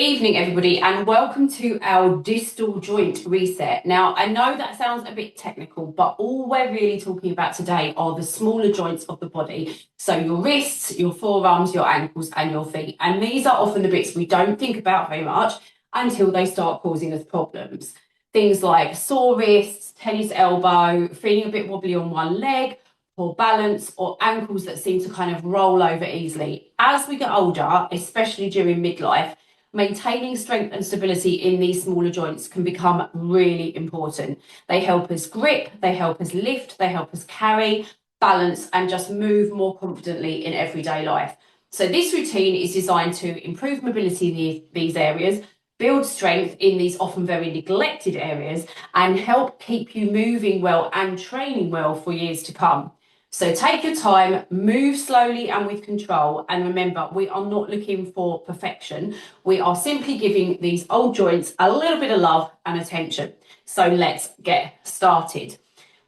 evening, everybody, and welcome to our distal joint reset. Now, I know that sounds a bit technical, but all we're really talking about today are the smaller joints of the body. So your wrists, your forearms, your ankles, and your feet. And these are often the bits we don't think about very much until they start causing us problems. Things like sore wrists, tennis elbow, feeling a bit wobbly on one leg, poor balance, or ankles that seem to kind of roll over easily. As we get older, especially during midlife, maintaining strength and stability in these smaller joints can become really important. They help us grip, they help us lift, they help us carry, balance, and just move more confidently in everyday life. So this routine is designed to improve mobility in these areas, build strength in these often very neglected areas, and help keep you moving well and training well for years to come. So take your time, move slowly and with control, and remember, we are not looking for perfection. We are simply giving these old joints a little bit of love and attention. So let's get started.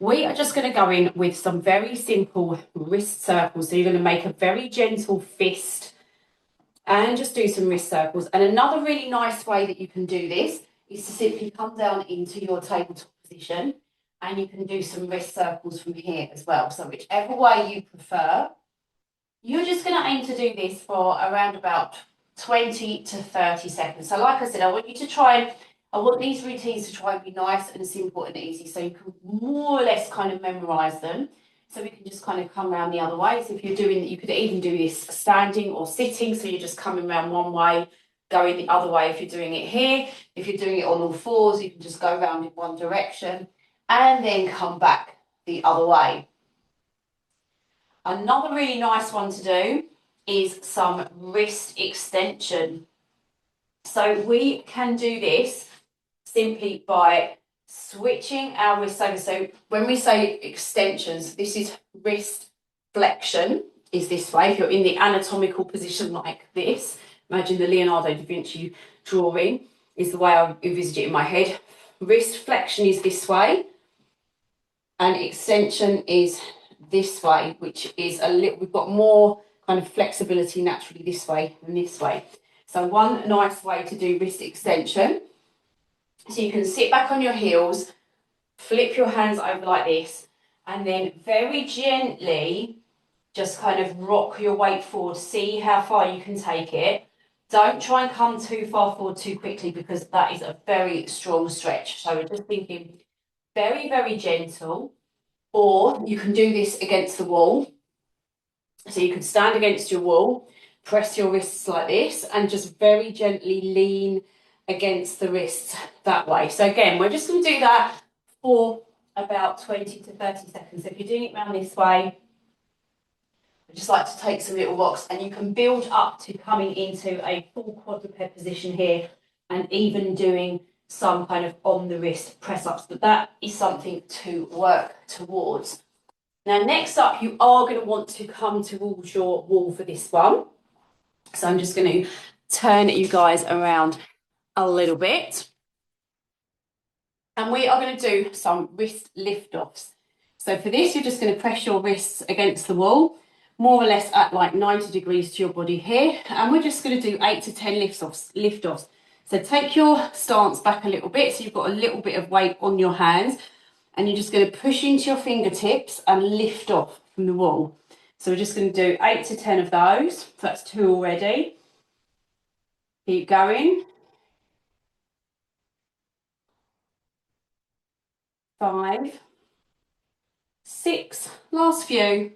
We are just going to go in with some very simple wrist circles. So you're going to make a very gentle fist and just do some wrist circles. And another really nice way that you can do this is to simply come down into your tabletop position. And you can do some wrist circles from here as well. So whichever way you prefer, you're just going to aim to do this for around about 20 to 30 seconds. So like I said, I want these routines to try and be nice and simple and easy. So you can more or less kind of memorize them. So we can just kind of come around the other way. So if you're doing, you could even do this standing or sitting. So you're just coming around one way, going the other way if you're doing it here. If you're doing it on all fours, you can just go around in one direction and then come back the other way. Another really nice one to do is some wrist extension. So we can do this simply by switching our wrists over. So when we say extensions, this is wrist flexion, is this way. If you're in the anatomical position like this, imagine the Leonardo da Vinci drawing is the way I envisage it in my head. Wrist flexion is this way. And extension is this way, which is we've got more kind of flexibility naturally this way than this way. So one nice way to do wrist extension, so you can sit back on your heels, flip your hands over like this, and then very gently just kind of rock your weight forward, see how far you can take it. Don't try and come too far forward too quickly because that is a very strong stretch. So we're just thinking very, very gentle, or you can do this against the wall. So you could stand against your wall, press your wrists like this, and just very gently lean against the wrists that way. So again, we're just going to do that for about 20 to 30 seconds. So if you're doing it around this way, I just like to take some little rocks, and you can build up to coming into a full quadruped position here, and even doing some kind of on the wrist press ups, but that is something to work towards. Now, next up, you are going to want to come towards your wall for this one. So I'm just going to turn you guys around a little bit. And we are going to do some wrist lift offs. So for this, you're just going to press your wrists against the wall, more or less at like 90 degrees to your body here. And we're just going to do 8 to 10 lift offs. So take your stance back a little bit, so you've got a little bit of weight on your hands, and you're just going to push into your fingertips and lift off from the wall. So we're just going to do 8 to 10 of those. So that's 2 already. Keep going. 5, 6, last few,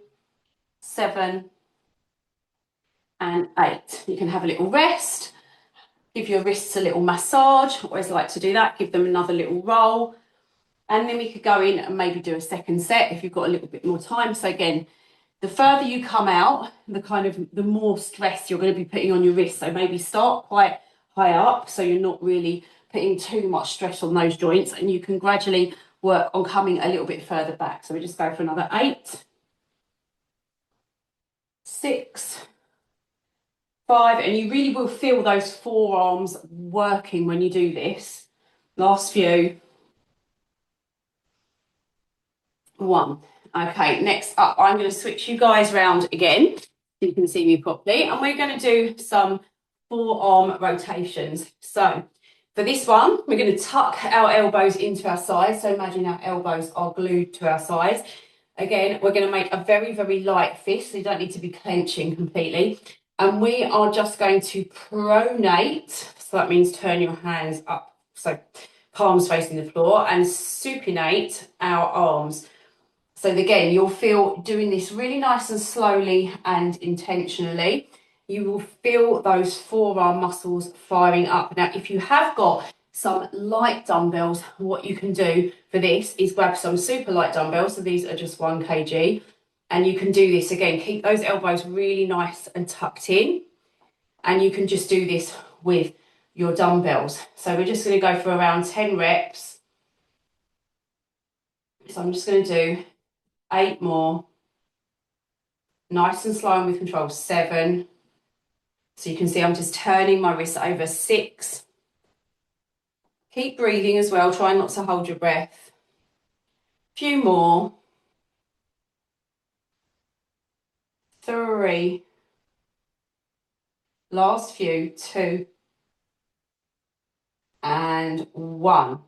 7 and 8. You can have a little rest. Give your wrists a little massage. Always like to do that. Give them another little roll. And then we could go in and maybe do a second set if you've got a little bit more time. So again, the further you come out, the more stress you're going to be putting on your wrists. So maybe start quite high up so you're not really putting too much stress on those joints, and you can gradually work on coming a little bit further back. So we just go for another 8, 6, 5, and you really will feel those forearms working when you do this. Last few. 1. Okay, next up, I'm going to switch you guys around again so you can see me properly, and we're going to do some forearm rotations. So for this one, we're going to tuck our elbows into our sides. So imagine our elbows are glued to our sides. Again, we're going to make a very, very light fist. So you don't need to be clenching completely. And we are just going to pronate. So that means turn your hands up. So palms facing the floor, and supinate our arms. So again, you'll feel doing this really nice and slowly and intentionally. You will feel those forearm muscles firing up. Now, if you have got some light dumbbells, what you can do for this is grab some super light dumbbells. So these are just 1 kg. And you can do this again. Keep those elbows really nice and tucked in. And you can just do this with your dumbbells. So we're just going to go for around 10 reps. So I'm just going to do 8 more. Nice and slow and with control. 7. So you can see I'm just turning my wrists over. 6. Keep breathing as well. Try not to hold your breath. Few more. 3. Last few. 2. And 1.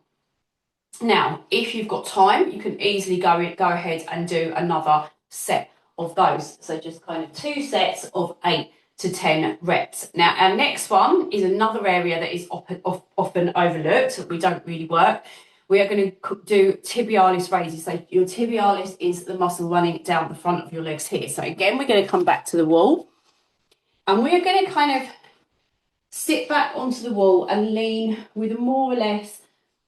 Now, if you've got time, you can easily go ahead and do another set of those. So just kind of 2 sets of 8 to 10 reps. Now, our next one is another area that is often overlooked, that we don't really work. We are going to do tibialis raises. So your tibialis is the muscle running down the front of your legs here. So again, we're going to come back to the wall. And we are going to kind of sit back onto the wall and lean with a more or less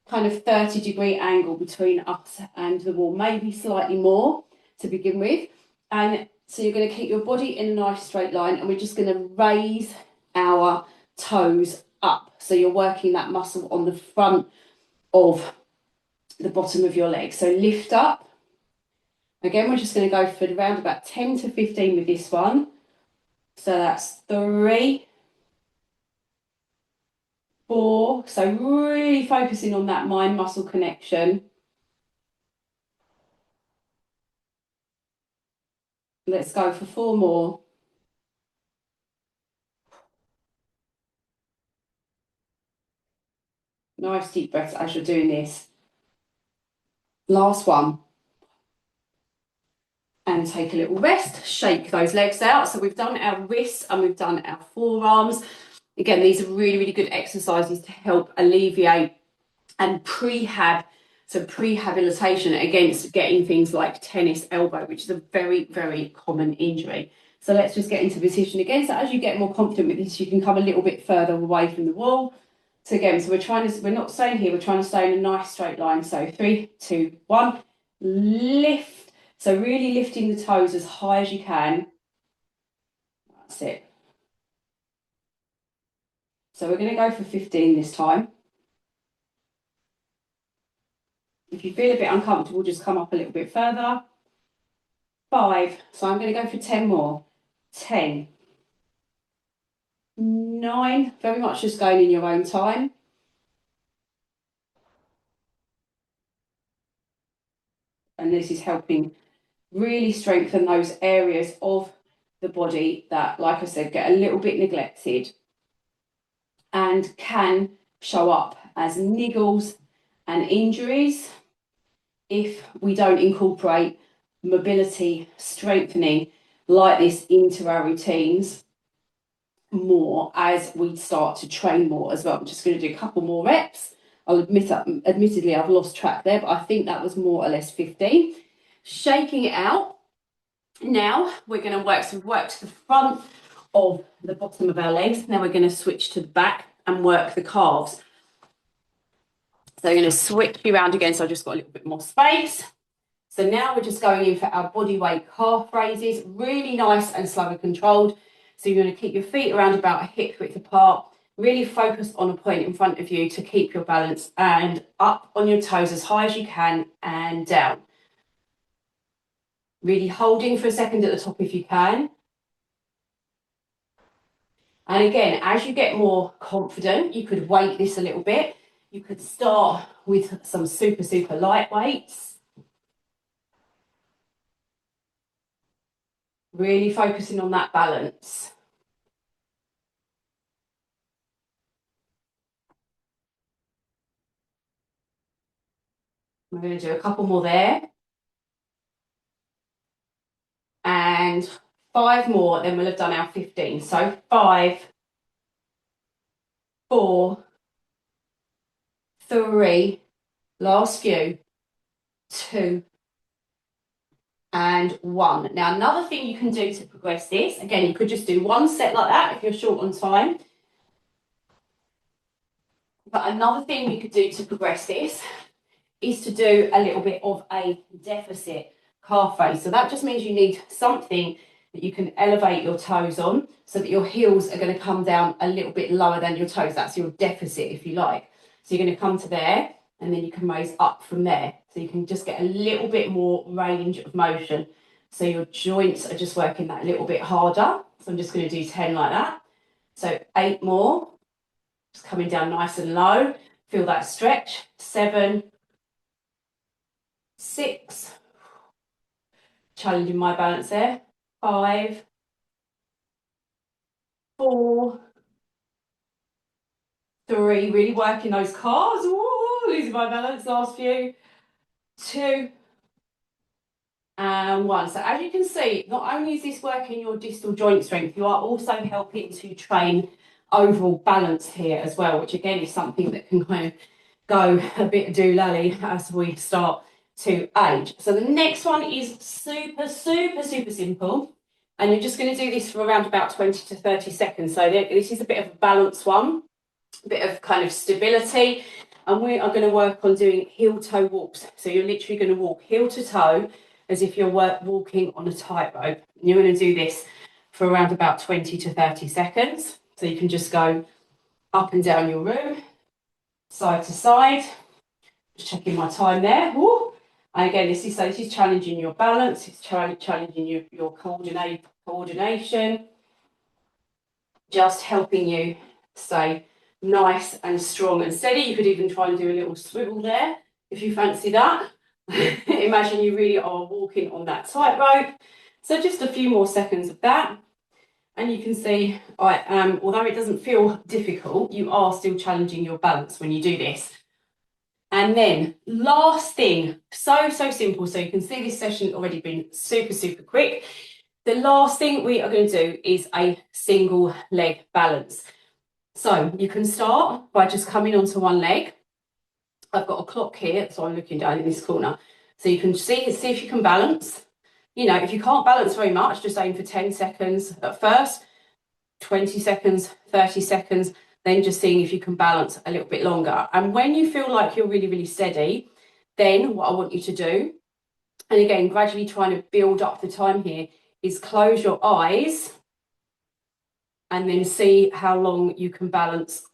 kind of 30-degree angle between us and the wall, maybe slightly more to begin with. And so you're going to keep your body in a nice straight line, and we're just going to raise our toes up. So you're working that muscle on the front of the bottom of your leg. So lift up. Again, we're just going to go for around about 10 to 15 with this one. So that's 3, 4. So really focusing on that mind-muscle connection. Let's go for 4 more. Nice deep breaths as you're doing this. Last one. And take a little rest. Shake those legs out. So we've done our wrists and we've done our forearms. Again, these are really, really good exercises to help alleviate and prehab. So prehabilitation against getting things like tennis elbow, which is a very, very common injury. So let's just get into position again. So as you get more confident with this, you can come a little bit further away from the wall. So again, so we're not staying here, we're trying to stay in a nice straight line. So 3, 2, 1, lift. So really lifting the toes as high as you can. That's it. So we're going to go for 15 this time. If you feel a bit uncomfortable, just come up a little bit further. 5. So I'm going to go for 10 more. 10. 9. Very much just going in your own time. And this is helping really strengthen those areas of the body that, like I said, get a little bit neglected and can show up as niggles and injuries if we don't incorporate mobility strengthening like this into our routines more as we start to train more as well. I'm just going to do a couple more reps. I'll admittedly I've lost track there, but I think that was more or less 15. Shaking it out. Now we're going to work to the front of the bottom of our legs. Now we're going to switch to the back and work the calves. So we're going to switch you around again. So I've just got a little bit more space. So now we're just going in for our body weight calf raises, really nice and slow and controlled. So you're going to keep your feet around about a hip width apart, really focus on a point in front of you to keep your balance, and up on your toes as high as you can and down. Really holding for a second at the top if you can. And again, as you get more confident, you could weight this a little bit. You could start with some super, super light weights. Really focusing on that balance. We're going to do a couple more there. And 5 more, then we'll have done our 15. So 5, 4, 3, last few, 2, and 1. Now, another thing you can do to progress this, again, you could just do 1 set like that if you're short on time. But another thing you could do to progress this is to do a little bit of a deficit calf raise. So that just means you need something that you can elevate your toes on so that your heels are going to come down a little bit lower than your toes. That's your deficit, if you like. So you're going to come to there and then you can raise up from there. So you can just get a little bit more range of motion. So your joints are just working that little bit harder. So I'm just going to do 10 like that. So 8 more, just coming down nice and low. Feel that stretch. 7, 6, challenging my balance there. 5, 4, 3, really working those calves. Ooh, losing my balance, last few. 2, and 1. So as you can see, not only is this working your distal joint strength, you are also helping to train overall balance here as well, which again is something that can kind of go a bit doolally as we start to age. So the next one is super simple, and you're just going to do this for around about 20 to 30 seconds. So this is a bit of a balance one, a bit of kind of stability, and we are going to work on doing heel-toe walks. So you're literally going to walk heel to toe as if you're walking on a tightrope. You're going to do this for around about 20 to 30 seconds. So you can just go up and down your room, side to side. Just checking my time there. Woo. And again, this is challenging your balance. It's challenging your coordination. Just helping you stay nice and strong and steady. You could even try and do a little swivel there if you fancy that. Imagine you really are walking on that tightrope. So just a few more seconds of that. And you can see I am, although it doesn't feel difficult, you are still challenging your balance when you do this. And then last thing, so simple. So you can see this session already been super quick. The last thing we are going to do is a single leg balance. So you can start by just coming onto one leg. I've got a clock here, so I'm looking down in this corner. So you can see if you can balance. You know, if you can't balance very much, just aim for 10 seconds at first, 20 seconds, 30 seconds, then just seeing if you can balance a little bit longer. And when you feel like you're really steady, then what I want you to do, and again, gradually trying to build up the time here, is close your eyes and then see how long you can balance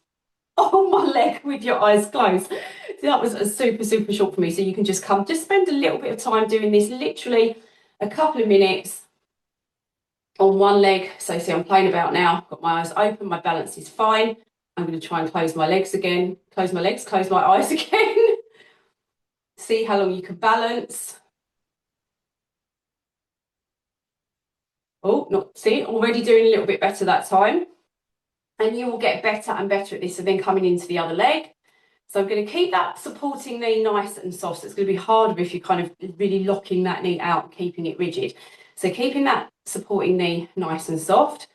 on one leg with your eyes closed. So that was super short for me. So you can just spend a little bit of time doing this, literally a couple of minutes on one leg. So see, I'm playing about now, got my eyes open, my balance is fine. I'm going to try and close my legs again, close my legs, close my eyes again. See how long you can balance. Oh, see, already doing a little bit better that time. And you will get better and better at this, and then coming into the other leg. So I'm going to keep that supporting knee nice and soft. So it's going to be harder if you're kind of really locking that knee out and keeping it rigid. So keeping that supporting knee nice and soft.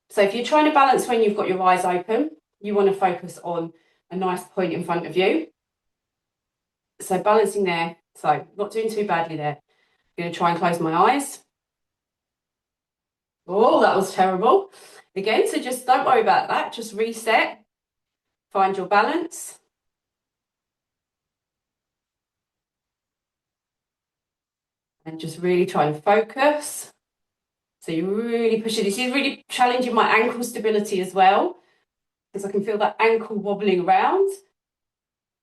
So if you're trying to balance when you've got your eyes open, you want to focus on a nice point in front of you. So balancing there. So not doing too badly there. I'm going to try and close my eyes. Oh, that was terrible. Again, so just don't worry about that. Just reset. Find your balance. And just really try and focus. So you really push it. This is really challenging my ankle stability as well, because I can feel that ankle wobbling around.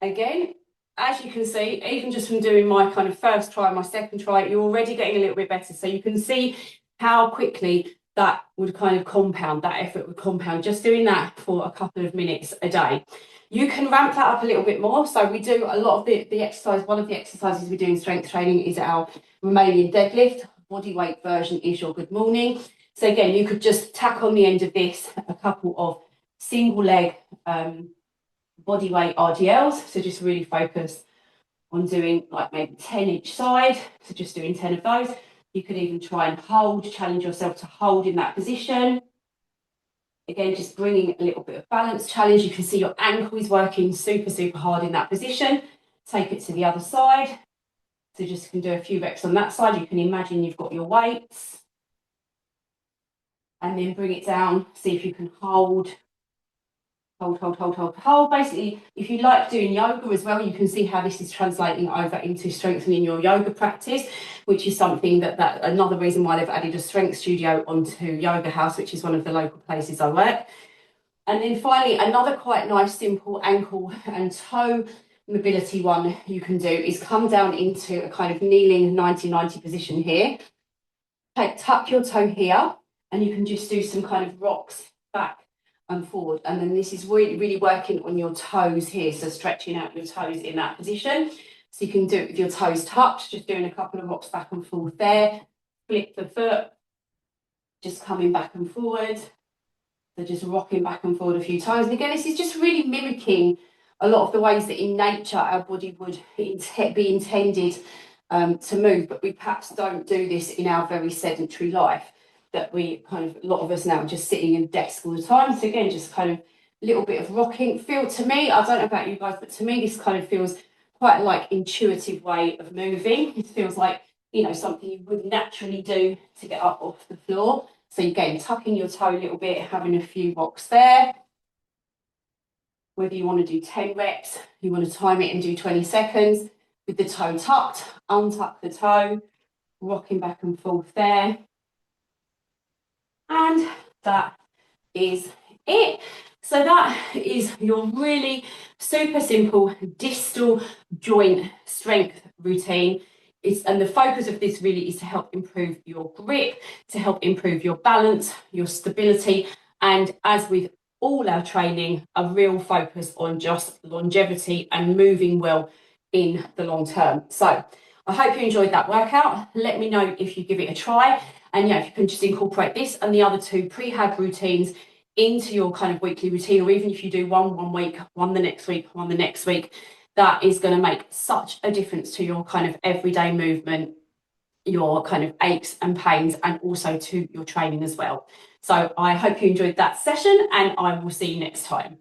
Again, as you can see, even just from doing my kind of first try, my second try, you're already getting a little bit better. So you can see how quickly that would kind of compound, that effort would compound, just doing that for a couple of minutes a day. You can ramp that up a little bit more. So we do a lot of the exercise. One of the exercises we do in strength training is our Romanian deadlift. Body weight version is your good morning. So again, you could just tack on the end of this a couple of single leg body weight RDLs. So just really focus on doing like maybe 10 each side, so just doing 10 of those. You could even try and hold, challenge yourself to hold in that position. Again, just bringing a little bit of balance challenge. You can see your ankle is working super, super hard in that position. Take it to the other side. So just can do a few reps on that side. You can imagine you've got your weights. And then bring it down. See if you can hold. Hold. Basically, if you like doing yoga as well, you can see how this is translating over into strengthening your yoga practice, which is something that another reason why they've added a strength studio onto Yoga House, which is one of the local places I work. And then finally, another quite nice, simple ankle and toe mobility one you can do is come down into a kind of kneeling 90-90 position here. Tuck your toe here, and you can just do some kind of rocks back and forward. And then this is really, really working on your toes here. So stretching out your toes in that position. So you can do it with your toes tucked, just doing a couple of rocks back and forth there. Flip the foot, just coming back and forward. So just rocking back and forward a few times. And again, this is just really mimicking a lot of the ways that in nature our body would be intended to move, but we perhaps don't do this in our very sedentary life. That we kind of, a lot of us now are just sitting in a desk all the time. So again, just kind of a little bit of rocking. Feel to me, I don't know about you guys, but to me, this kind of feels quite like intuitive way of moving. It feels like, you know, something you would naturally do to get up off the floor. So again, tucking your toe a little bit, having a few rocks there. Whether you want to do 10 reps, you want to time it and do 20 seconds with the toe tucked, untuck the toe, rocking back and forth there. And that is it. So that is your really super simple distal joint strength routine. And the focus of this really is to help improve your grip, to help improve your balance, your stability, and as with all our training, a real focus on just longevity and moving well in the long term. So I hope you enjoyed that workout. Let me know if you give it a try. And yeah, if you can just incorporate this and the other two pre-hab routines into your kind of weekly routine, or even if you do one week, one the next week, one the next week, that is going to make such a difference to your kind of everyday movement, your kind of aches and pains, and also to your training as well. So I hope you enjoyed that session, and I will see you next time.